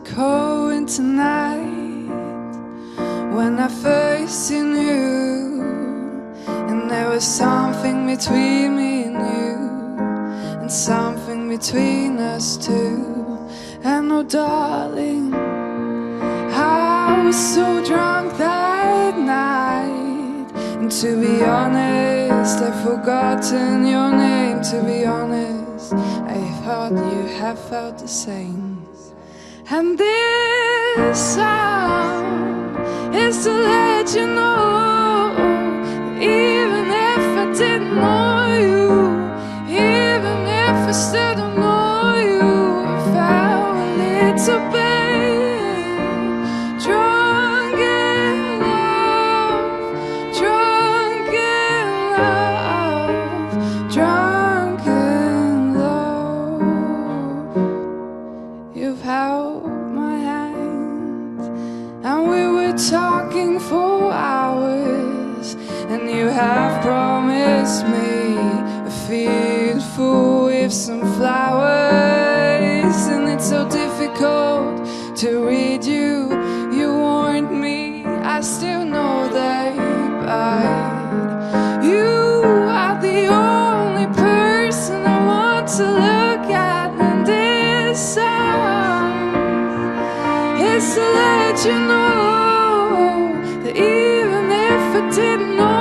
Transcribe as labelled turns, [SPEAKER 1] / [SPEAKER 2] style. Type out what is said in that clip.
[SPEAKER 1] going tonight. When I first seen you, and there was something between me and you, and something between us two. And oh darling, I was so drunk that night, and to be honest, I've forgotten your name. To be honest, I thought you have felt the same. And this song is to let you know that even if I didn't know you, even if I still don't know you, I felt a little bit drunk in love, drunk in love, drunk in love. You've held my hand, and we were talking for hours, and you have promised me a field full with some flowers. And it's so difficult to read you. You warned me, I still know they bite. You are the only person I want to look at. And this song is to let you know that even if I didn't know